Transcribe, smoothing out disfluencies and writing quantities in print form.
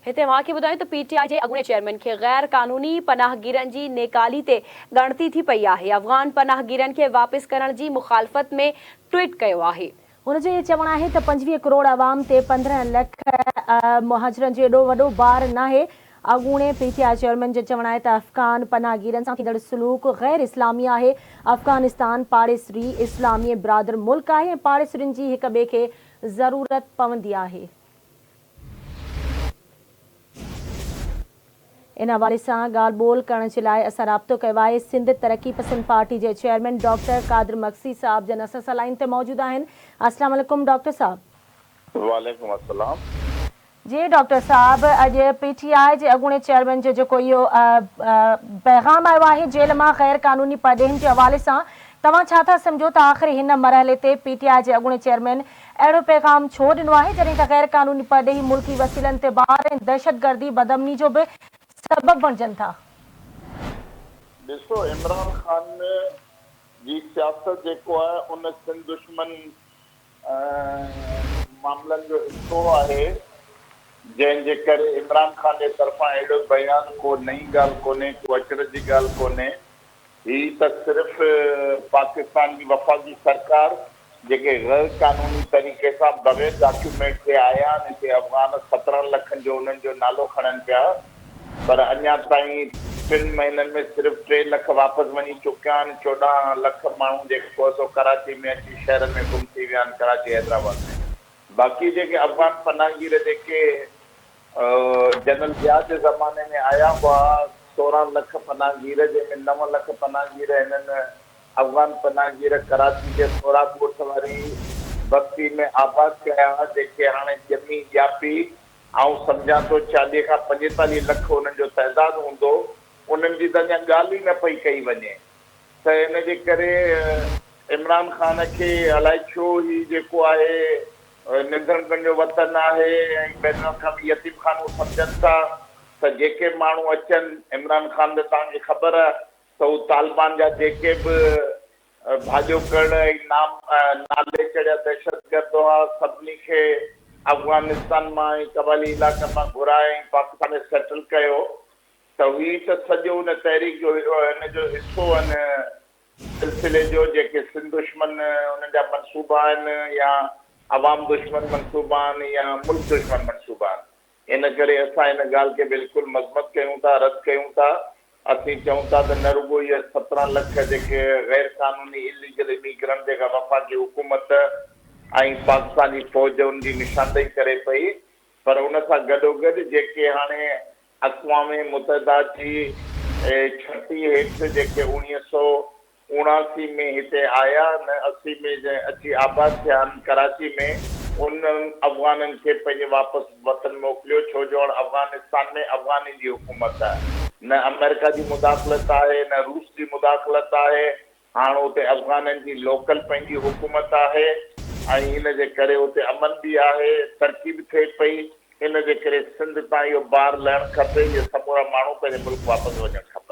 हिते मांखे ॿुधायो त पीटीआई जे अॻूणे चेयरमैन खे गैर कानूनी पनाहगीरनि जी नेकाली ते ॻणती थी पई आहे। अफ़गान पनाहगीरनि खे वापसि करण जी मुखालफ़त में ट्वीट कयो आहे। हुन जो इहो चवणु आहे त 25 करोड़ आवाम ते 15 लख मुहाजिरनि जो एॾो वॾो भार नाहे। अॻूणे पीटीआई चेयरमैन जो चवणु आहे त अफ़गान पनाहगीरनि सां थींदड़ सलूक गैर इस्लामी आहे। अफ़गानिस्तान पाड़ेसरी इस्लामी बिरादर मुल्क आहे ऐं पाड़ेसरियुनि जी हिक ॿिए खे ज़रूरत पवंदी आहे। इन हवाले सां ॻाल्हि ॿोल करण जे लाइ असां राब्तो कयो आहे। सिंध तरक़ी पसंद पार्टी जे चेयरमैन डॉक्टर कादिर मक्सी साहब जन असां सां लाइन ते मौजूद आहिनि। अस्सलाम वालेकुम डॉक्टर साहब। वालेकुम अस्सलाम। जी डॉक्टर साहब, अॼु पीटीआई जे अॻूणे चेयरमैन जो जेको इहो पैगाम आयो आहे जेल मां गैर कानूनी परॾेहनि जे हवाले सां, तव्हां छा था सम्झो त आख़िर हिन मरहले ते पीटीआई जे अॻूणे चेयरमैन अहिड़ो पैगाम छो ॾिनो आहे जॾहिं त गैर कानूनी परॾेही मुल्की वसीलनि ते ॿार ऐं दहशतगर्दी बदअमनी जो बि सबब बणजनि था? ॾिसो, इमरान खान जी सियासत जेको आहे उन सिंध दुश्मन मामलनि जो हिसो आहे, जंहिंजे करे इमरान खान जे तरफ़ां अहिड़ो बयान को नई ॻाल्हि कोन्हे, को अचरज जी ॻाल्हि कोन्हे। ही त सिर्फ़ पाकिस्तान जी वफ़ाक़ी सरकार जेके गैर कानूनी तरीक़े सां बग़ैर डॉक्यूमेंट ते आया आहिनि हिते अफ़गान 17 लखनि जो उन्हनि जो नालो खणनि पिया, पर अञा ताईं 3 महीननि में सिर्फ़ 3 लख वापसि वञी चुकिया आहिनि। 14 लख माण्हू जेको सो कराची में अची शहरनि में गुम थी विया आहिनि, कराची हैदराबाद में। बाक़ी जेके अफ़गान पनाहगीर जेके जनरल ज़िया जे ज़माने में आया हुआ, 16 लख पनाहगीर, जंहिंमें 9 लख पनाहगीर हिननि अफ़गान पनाहगीर कराची जे सोराकोट वारी बस्ती में आबाद कया, जेके हाणे ॼमी ॼापी ऐं सम्झां थो 40 खां 45 लख उन्हनि जो तइदादु हूंदो, उन्हनि जी त अञा ॻाल्हि ई न पई कई वञे। त इन जे करे इमरान खान खे अलाए छो ही जेको आहे निंदड़नि जो वतन आहे ऐं बैन अवी यतीम खानो सम्झनि था, त जेके माण्हू अचनि, इमरान खान त तव्हांखे ख़बर आहे त हू तालिबान जा जेके बि भाॼो करण ऐं नाले चढ़िया दहशतगर्द हुआ, सभिनी खे अफ़गानिस्तान मां ऐं कबाली इलाइक़नि मां घुराए ऐं पाकिस्तान में सेटल कयो। त ही त सॼो हुन तहरीक जो हिन जो हिसो आहिनि सिलसिले जो, जेके सिंध दुश्मन हुननि जा मनसूबा आहिनि या अवाम दुश्मन मनसूबा आहिनि या मुल्क दुश्मन मनसूबा आहिनि। इन करे असां हिन ॻाल्हि खे बिल्कुलु मज़म्मत कयूं था, रद्द कयूं था। असीं चऊं था त न रुॻो इहे 17 लख जेके गैर कानूनी इलीगल इमिग्रेंट जेका वफ़ाक़ी हुकूमत ऐं पाकिस्तान जी फ़ौज उनजी निशानदेही करे पई, पर उन सां गॾोगॾु जेके हाणे अक़वाम मुतहदा जी छटी हेठि जेके 1979 में हिते आया न, 80 में अची आबाद थिया आहिनि कराची में, उन्हनि अफ़गाननि खे पंहिंजे वापसि वतन मोकिलियो, छो जो हाणे अफ़गानिस्तान में अफ़गानी जी हुकूमत आहे, न अमेरिका जी मुदाख़लत आहे न रूस जी मुदाख़लत आहे। हाणे हुते अफ़गाननि जी लोकल पंहिंजी हुकूमत आहे ऐं इन जे करे हुते अमन बि आहे, तरक़ी बि थिए पई। इन जे करे सिंध तां इहो ॿार लहणु खपे, इहे समूरा माण्हू पंहिंजे मुल्क वापसि वञणु खपे।